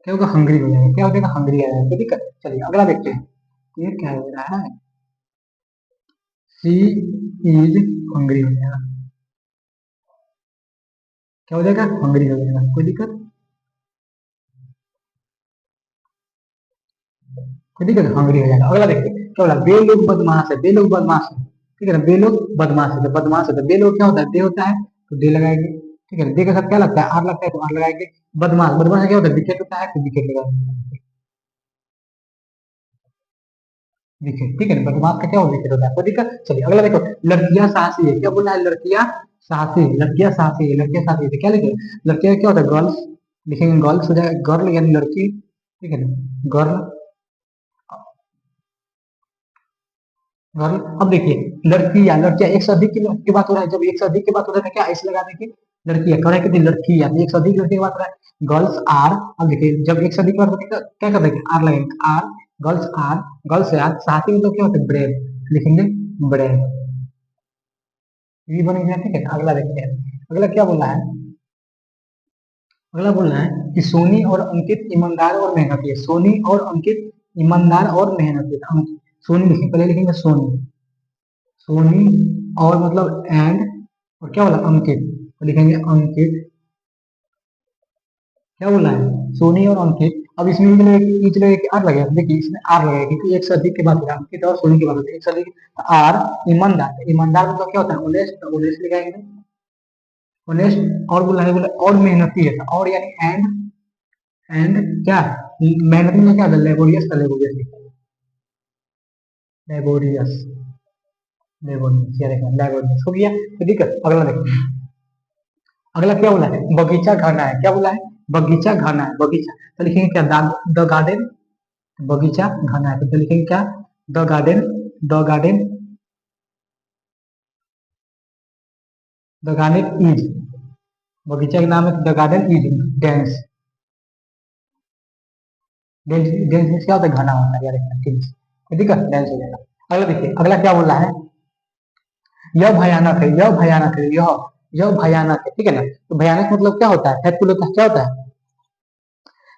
क्या होगा, हंग्री हो जाएगा, क्या हो जाएगा, हंग्री आ जाएगा, ठीक है। चलिए अगला देखते हैं, ये क्या हो रहा है, सी इज हंग्री हो जाएगा, क्या हो जाएगा, हंग्री हो जाएगा, कोई दिक्कत, ठीक है, हंग्री हो जाएगा। अगला देखते हैं क्या बोला, बे लोग बदमाश है, बे लोग बदमाश है, ठीक है ना, बे लोग बदमाश है, तो बदमाश है, तो बे लोग क्या होता है, दे होता है, तो दे लगाएंगे, ठीक है। दे के साथ क्या लगता है, आर लगता है, तो आर लगाएंगे। बदमाश, बदमाश क्या होता है, विकेट होता है, तो विकेट लगाएंगे, विकेट, ठीक है ना, बदमाश का क्या होता है, विकेट होता है, कोई दिक्कत। चलिए अगला देखो, लड़कियां साहसी है, क्या बोला है, लड़कियां साहसी, लड़कियां साहसी है, लड़कियां साहसी है, क्या लिखे, लड़कियां क्या होता है, गर्ल्स, लिखेंगे गर्ल्स हो जाएगा, गर्ल यानी लड़की, ठीक है ना, गर्ल, गर्ल। अब देखिए लड़की या लड़कियां, एक से अधिक की बात हो रहा है, जब एक से अधिक की बात हो रहा है तो क्या ऐसे लगा देंगे, लड़कियां कह रहे हैं कि लड़की या एक से अधिक लड़की की बात हो रहा है, गर्ल्स आर। अब देखिए जब एक से अधिक की बात होती है तो क्या कर देंगे, आर लगेंगे, are, girls are, girls are साथी, मतलब क्या होता है, ब्रेव, लिखेंगे ब्रेव, ये बन गया, ठीक है। अगला देखते हैं, अगला क्या बोला है, अगला बोलना है कि सोनी और अंकित ईमानदार और मेहनती है, सोनी और अंकित ईमानदार और मेहनती है। सोनी लिखेंगे, पहले लिखेंगे सोनी, सोनी और मतलब एंड और क्या बोला अंकित, तो लिखेंगे अंकित। क्या बोला है सोनी और अंकित। अब इसमें ईच लगेगा आर लगेगा, देखिए इसमें आर लगेगा क्योंकि एक से अधिक की बात है, अंकित और सोनी की बात होती है, एक से अधिक। तो आर ईमानदार, ईमानदार मतलब क्या होता है ऑनेस्ट, तो ऑनेस्ट लिखाएंगे ऑनेस्ट। और बोला है, बोला और मेहनती है, और यानी एंड क्या मेहनती में क्या होता है लेबोरियस का लेबोरियस लिखा है, लेबोरियस लेबोरियस क्या लिखा है लेबोरियस हो गया। तो ठीक है अगला देखते हैं। अगला क्या बोला है बगीचा घना है, क्या बोला है बगीचा घना है, बगीचा तो लिखेंगे क्या द गार्डन, बगीचा घना है तो लिखेंगे क्या the garden, the garden, the garden is, बगीचा के नाम है the garden is dense, dense dense means क्या होता है घना होता है यार डेंस, ठीक है डेंस हो जाएगा। अगला देखिए अगला क्या बोला है यह भयानक है, यह भयानक है, यह भयानक है, ठीक है ना। तो भयानक मतलब क्या होता है हेल्पफुल होता है, क्या होता है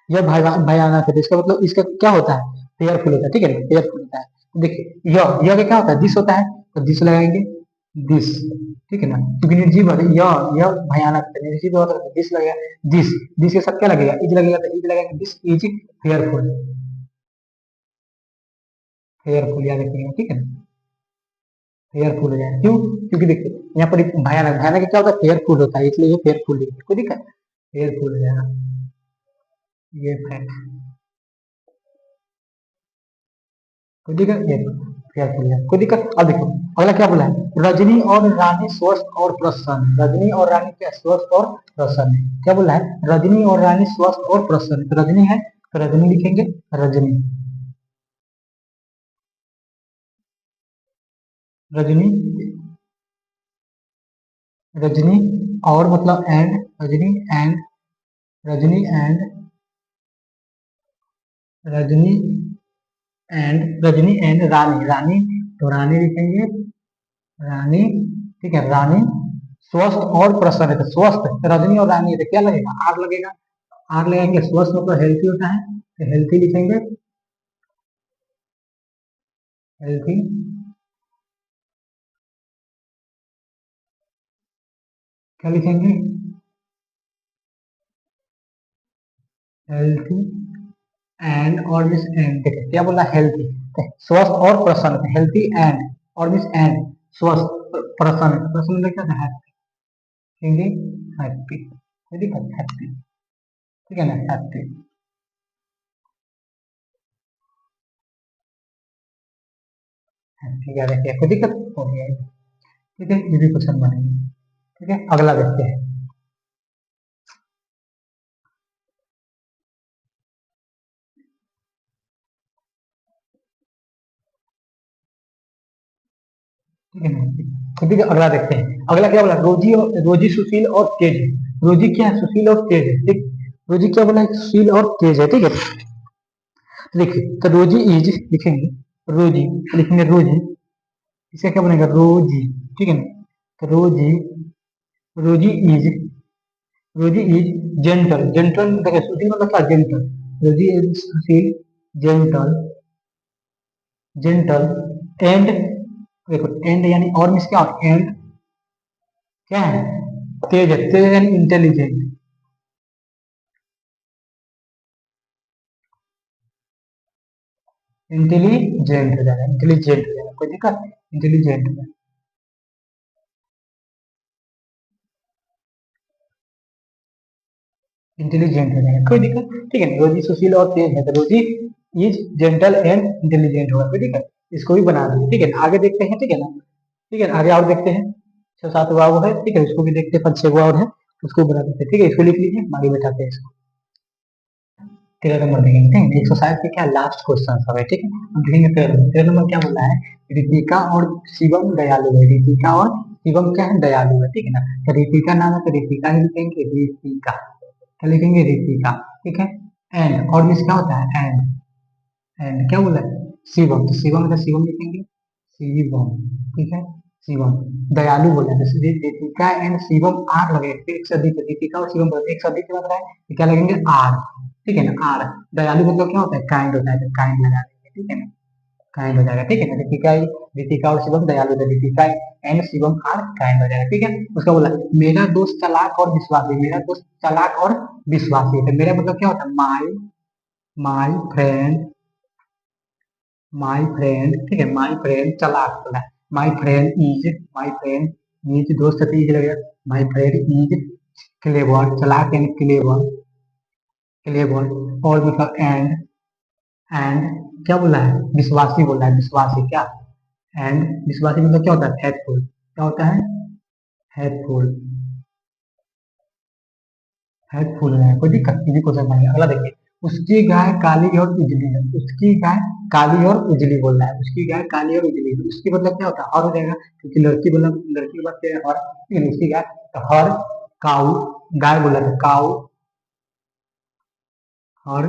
यह भयानक है, तो इसका मतलब इसका क्या होता है फेयरफुल होता है, ठीक है ना फेयरफुल होता है। तो देखिए यह का क्या होता है दिस होता है, तो दिस लगाएंगे दिस, ठीक है ना क्योंकि निर्जीव है यह भयानक है, निर्जीव होता है दिस लगेगा, दिस दिस के साथ क्या लगेगा इज लगेगा, तो इज लगेगा दिस इज फेयरफुल, फेयरफुल याद रखिएगा, ठीक है ना फेयरफुल हो जाएगा क्यों, क्योंकि देखिए यहाँ पर भयानक, भयानक क्या होता है फेयरफुल होता है, इसलिए ये फेयरफुल है, कोई दिक्कत फेयरफुल हो जाएगा ये है, कोई दिक्कत ये केयरफुल है कोई दिक्कत। अब देखो अगला क्या बोला है रजनी और रानी स्वस्थ और प्रसन्न, रजनी और रानी क्या स्वस्थ और प्रसन्न है, क्या बोला है रजनी और रानी स्वस्थ और प्रसन्न, तो रजनी है तो रजनी लिखेंगे रजनी, रजनी, रजनी और मतलब and, Rajni and, Rajni and, Rajni and, Rajni and Rani, Rani तो रानी लिखेंगे रानी, ठीक है रानी स्वस्थ और प्रसन्न है, तो स्वस्थ रजनी और रानी है तो क्या लगेगा आर लगेगा, आर लगाएंगे स्वस्थ मतलब हेल्थी होता है तो हेल्थी लिखेंगे हेल्थी, क्या लिखेंगे हेल्थी एंड और मिस एंड, देखिए क्या बोला हेल्थी स्वस्थ और प्रसन्न, हेल्थी एंड और मिस एंड स्वस्थ प्रसन्न, प्रसन्न मतलब क्या था हैप्पी, हैप्पी हैप्पी, ठीक है ना हैप्पी, हैप्पी क्या देखिए कोई दिक्कत हो गया है, ठीक है ये भी क्वेश्चन बनेंगे, ठीक है अगला देखते हैं। ठीक है ना तो ठीक है अगला देखते हैं। अगला क्या बोला रोजी और रोजी सुशील और तेज है, रोजी क्या है सुशील और तेज है, ठीक रोजी क्या बोला है सुशील और तेज है, ठीक है तो देखिए तो रोजी इज लिखेंगे रोजी, तो लिखेंगे रोजी, इसका क्या बनेगा रोजी, ठीक है ना तो रोजी, रोजी इज, रोजी इज जेंटल, जेंटल देखिए सुशील मतलब क्या जेंटल, रोजी is Sushil gentle, gentle and, देखो एंड यानी और मिस क्या एंड क्या है तेज है, तेज यानी इंटेलिजेंट, इंटेलिजेंट हो जाएगा, इंटेलिजेंट हो जाएगा कोई दिक्कत इंटेलिजेंट हो जाएगा, इंटेलिजेंट हो जाएगा कोई दिक्कत, ठीक है रोजी सुशील और तेज है तो रोजी इज जेंटल एंड इंटेलिजेंट होगा कोई दिक्कत, इसको भी बना देंगे, ठीक है आगे देखते हैं, ठीक है ना ठीक है आगे और देखते हैं, छह सात गो और है, ठीक है इसको भी देखते हैं, पाँच छह गो और है उसको भी बना देते हैं, ठीक है इसको लिख लीजिए आगे बैठाते हैं इसको, 13 नंबर देखेंगे, ठीक है 160 के क्या लास्ट क्वेश्चन सब है, ठीक है हम देखेंगे 13 नंबर क्या बोला है रितिका और शिवम दयालु है, रितिका और शिवम क्या है दयालु है, ठीक है ना तो रितिका नाम है तो रितिका ही लिखेंगे रितिका, क्या लिखेंगे रितिका, ठीक है एंड और मिस क्या होता है एंड क्या बोला है शिवम, तो शिवम है तो शिवम लिखेंगे शिवम, ठीक है शिवम दयालु बोला है तो रितिका एंड शिवम आर लगे, एक से अधिक रितिका और शिवम एक से अधिक के बाद रहा है तो क्या लगेंगे आर, ठीक है ना आर, दयालु मतलब क्या होता है काइंड होता है तो काइंड लगा देंगे, ठीक है ना काइंड हो जाएगा, ठीक है ना। रितिका रितिका और शिवम दयालु थे, Ritika and Shivam are kind हो जाएगा, ठीक है। उसका बोला मेरा दोस्त चालाक और विश्वासी, मेरा दोस्त चालाक और विश्वासी है। तो मेरा मतलब क्या होता है, माई माई फ्रेंड, माई फ्रेंड, ठीक है, माई फ्रेंड चालाक बोला, माई फ्रेंड इज दोस्त है, इज लगेगा, माई फ्रेंड इज क्लेवर, चालाक यानी क्लेवर, क्लेवर। और मतलब एंड क्या बोला है, विश्वासी बोला है, विश्वासी क्या, एंड विश्वासी मतलब क्या होता है, फेथफुल, क्या होता है, फेथफुल, हेल्पफुल है, कोई दिक्कत किसी को समझ नहीं। अगला देखिए, उसकी गाय काली और उजली है, उसकी गाय काली और उजली बोल रहा है, उसकी गाय काली और उजली है। उसकी मतलब क्या होता है, हर हो जाएगा, क्योंकि लड़की बोला, लड़की की बात करें हर, लेकिन उसकी गाय तो हर काऊ, गाय बोला था काऊ, हर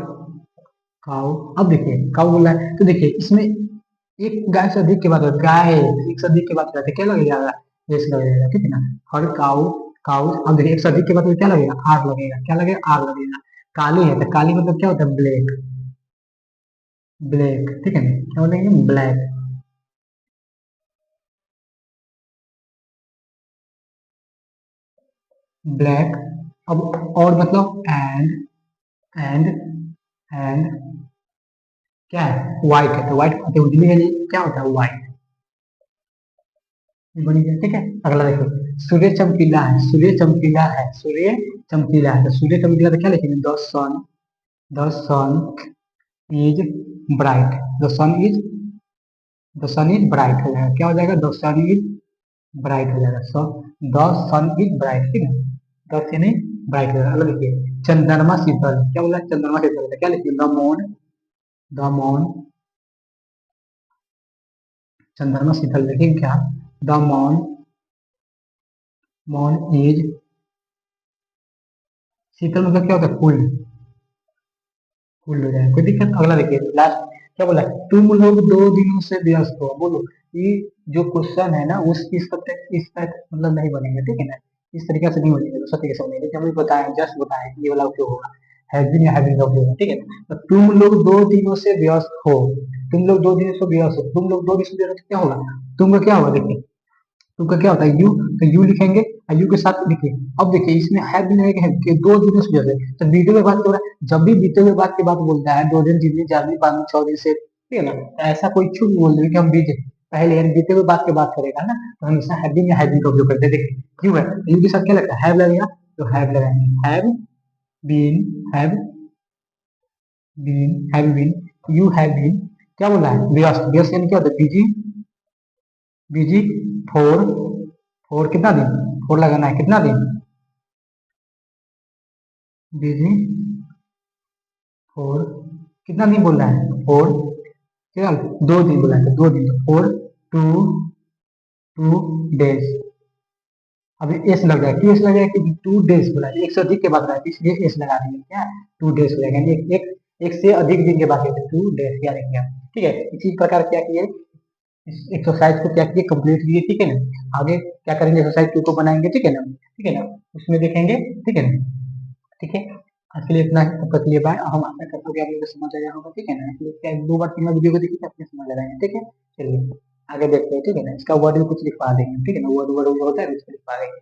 काऊ। अब देखिए काऊ बोला है, तो देखिए इसमें एक गाय से अधिक के बाद गाय, एक से अधिक के बाद रहते क्या लगेगा, एस लगेगा, ठीक है ना। हर काऊ, काऊ। अब देखिए एक से अधिक के बाद क्या लगेगा, आर लगेगा, क्या लगेगा, आर लगेगा। काली है तो काली मतलब क्या होता है, ब्लैक, ब्लैक, ठीक है ना, क्या बोलेंगे, ब्लैक, ब्लैक। अब और मतलब एंड एंड क्या है, व्हाइट है, तो व्हाइट उजली है, ये क्या होता है, व्हाइट, बनी है, ठीक है। अगला देखो, सूर्य चमकीला है, सूर्य चमकीला है, सूर्य चमकीला है, तो सूर्य चमकीला तो क्या लिखेंगे, the sun is bright, the sun is bright हो जाएगा, क्या हो जाएगा, द सन इज ब्राइट हो जाएगा, so the sun is bright, ठीक है। द सन इज ब्राइट हो जाएगा। अगला देखिए, चंद्रमा शीतल, क्या बोला, चंद्रमा शीतल, क्या लिखिए, द मून, चंद्रमा शीतल लिखेंगे क्या, द मून इज शीतल मतलब क्या होता है, कूल, कूल हो जाएगा, कोई दिक्कत। अगला देखिए लास्ट, क्या बोला, तुम लोग 2 दिनों से व्यस्त हो, बोलो ये जो क्वेश्चन है ना, उस इस टाइप मतलब नहीं बनेंगे, ठीक है ना, इस तरीके से नहीं बनेंगे, दूसरा तरीके से बनेंगे, हमें बताएं, जस्ट बताएं कि ये वाला उपयोग होगा, हैविंग या हैविंग का उपयोग है, ठीक है। तो तुम लोग 2 दिनों से व्यस्त हो, तुम लोग 2 दिनों से व्यस्त हो, तुम लोग 2 दिन से व्यस्त, क्या होगा, तुम का क्या होगा, देखिए टू का क्या होता है, यू, तो यू लिखेंगे, और यू के साथ लिखिए। अब देखिए इसमें है भी नहीं है कि 2 दिनों से ज्यादा, तो बीते हुए बात कर रहा है, जब भी बीते हुए बात की बात बोलता है, 2 दिन, 3 दिन, 4 दिन, 5 दिन, 6 दिन से, ठीक है ना, तो ऐसा कोई छूट बोल दे कि हम बीते पहले यानी बीते हुए बात की बात करेगा ना, तो हमेशा हैविंग या हैविंग का उपयोग करते हैं, देखिए क्यों है, यू के साथ क्या लगता है, हैव लगेगा, तो हैव लगाएंगे, been have have been, you have been, क्या बोला है, व्यस्त, व्यस्त यानी क्या होता है, बिजी, बिजी फॉर, फॉर कितना दिन, फॉर लगाना है, कितना दिन, बिजी फॉर, कितना दिन बोल रहा है, फोर, क्या 2 दिन बोला है, 2 दिन, तो फोर टू, 2 डेज। अभी एस लग जाएगा, क्यों एस लग जाएगा, क्योंकि 2 डेज बोला है, एक से अधिक के बाद रहा है, तो इसलिए एस लगा देंगे, क्या 2 डेज हो जाएगा, यानी एक से अधिक दिन के बाद 2 डेज, क्या लिखेंगे, ठीक है। इसी प्रकार क्या किए, इस एक्सरसाइज को क्या किए, कंप्लीट किए, ठीक है ना। आगे क्या करेंगे, एक्सरसाइज 2 को बनाएंगे, ठीक है ना, ठीक है ना, उसमें देखेंगे, ठीक है ना, ठीक है। आज के लिए इतना ही, तब तक के लिए बाय। हम आशा करता हूँ कि आप लोगों को समझ आया होगा, ठीक है ना, इसलिए क्या 2 बार 3 बार वीडियो को देखिए, आपने समझ आ जाएगा, ठीक है। चलिए आगे देखते हैं, ठीक है ना, इसका वर्ड भी कुछ लिखवा देंगे, ठीक है ना, वर्ड वर्ड होता है, उसको लिखवा देंगे।